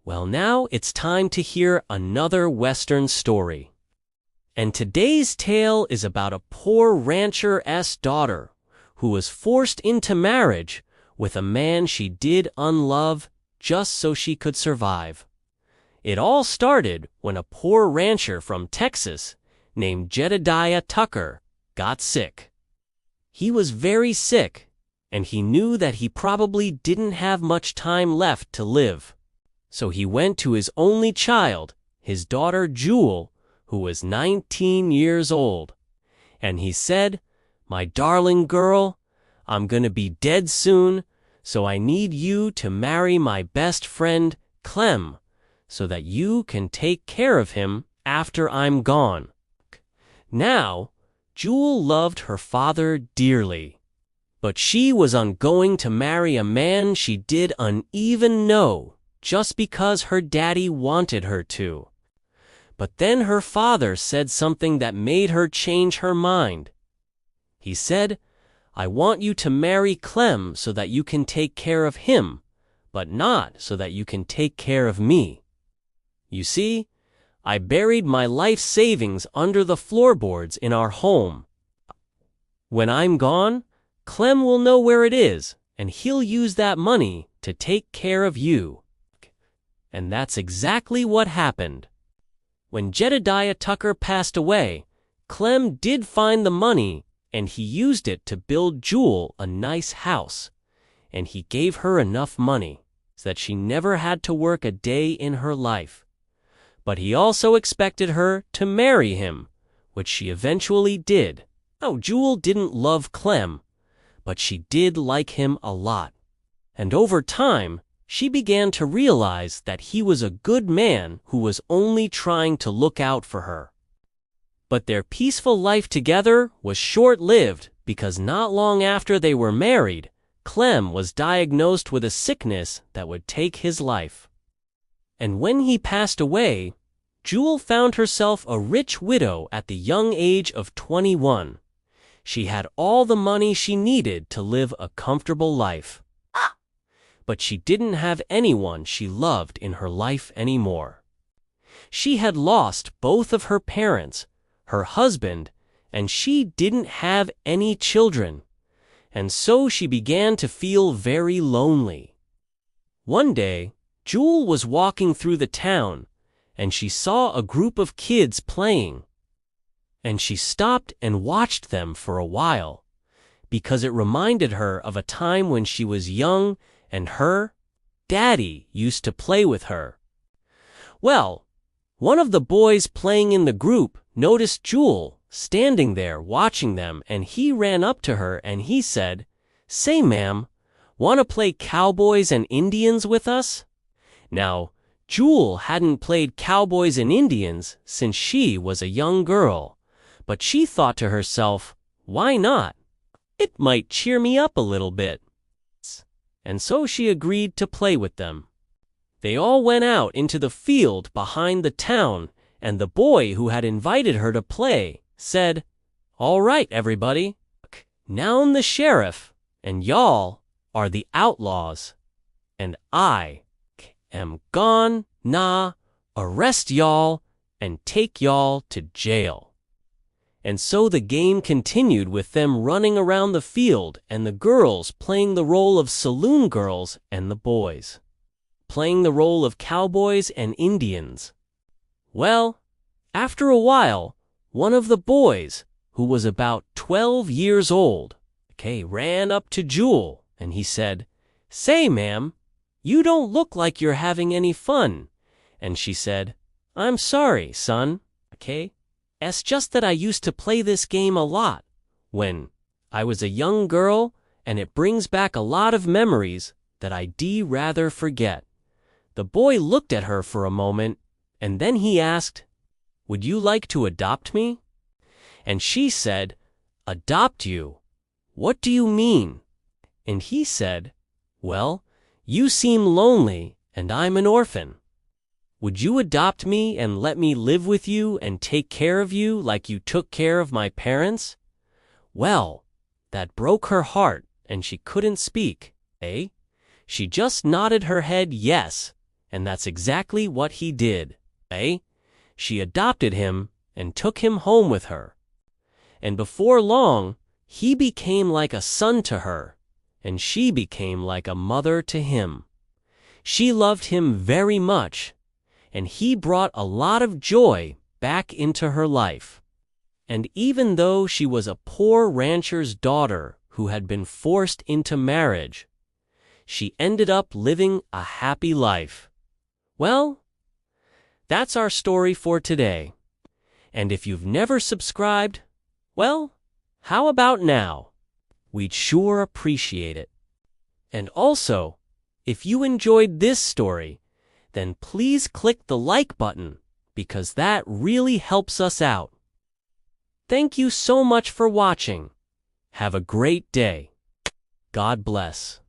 Well, now it's time to hear another Western story. And today's tale is about a poor rancher's daughter who was forced into marriage with a man she did unlove just so she could survive. It all started when a poor rancher from Texas named Jedediah Tucker got sick. He was very sick, and he knew that he probably didn't have much time left to live. So he went to his only child, his daughter Jewel, who was 19 years old. And he said, "My darling girl, I'm gonna be dead soon, so I need you to marry my best friend, Clem, so that you can take care of him after I'm gone." Now, Jewel loved her father dearly, but she was going to marry a man she didn't even know just because her daddy wanted her to. But then her father said something that made her change her mind. He said, "I want you to marry Clem so that you can take care of him, but not so that you can take care of me. You see, I buried my life savings under the floorboards in our home. When I'm gone, Clem will know where it is, and he'll use that money to take care of you." And that's exactly what happened. When Jedediah Tucker passed away, Clem did find the money, and he used it to build Jewel a nice house, and he gave her enough money so that she never had to work a day in her life. But he also expected her to marry him, which she eventually did. Oh, Jewel didn't love Clem, but she did like him a lot. And over time, she began to realize that he was a good man who was only trying to look out for her. But their peaceful life together was short-lived because not long after they were married, Clem was diagnosed with a sickness that would take his life. And when he passed away, Jewel found herself a rich widow at the young age of 21. She had all the money she needed to live a comfortable life. But she didn't have anyone she loved in her life anymore. She had lost both of her parents, her husband, and she didn't have any children. And so she began to feel very lonely. One day, Jewel was walking through the town, and she saw a group of kids playing. And she stopped and watched them for a while, because it reminded her of a time when she was young and her daddy used to play with her. Well, one of the boys playing in the group noticed Jewel standing there watching them, and he ran up to her and he said, "Say, ma'am, want to play Cowboys and Indians with us?" Now, Jewel hadn't played Cowboys and Indians since she was a young girl, but she thought to herself, why not? It might cheer me up a little bit. And so she agreed to play with them. They all went out into the field behind the town, and the boy who had invited her to play said, "All right, everybody, now I'm the sheriff, and y'all are the outlaws, and I am gonna arrest y'all and take y'all to jail." And so the game continued with them running around the field and the girls playing the role of saloon girls and the boys playing the role of cowboys and Indians. Well, after a while, one of the boys, who was about 12 years old, ran up to Jewel and he said, "Say, ma'am, you don't look like you're having any fun." And she said, "I'm sorry, son. It's just that I used to play this game a lot when I was a young girl, and it brings back a lot of memories that I'd rather forget." The boy looked at her for a moment, and then he asked, "Would you like to adopt me?" And she said, "Adopt you? What do you mean?" And he said, "Well, you seem lonely, and I'm an orphan. Would you adopt me and let me live with you and take care of you like you took care of my parents?" Well, that broke her heart, and she couldn't speak, She just nodded her head yes, And that's exactly what he did, eh? She adopted him and took him home with her. And before long, he became like a son to her, and she became like a mother to him. She loved him very much, and he brought a lot of joy back into her life. And even though she was a poor rancher's daughter who had been forced into marriage, she ended up living a happy life. Well, that's our story for today. And if you've never subscribed, well, how about now? We'd sure appreciate it. And also, if you enjoyed this story, then please click the like button because that really helps us out. Thank you so much for watching. Have a great day. God bless.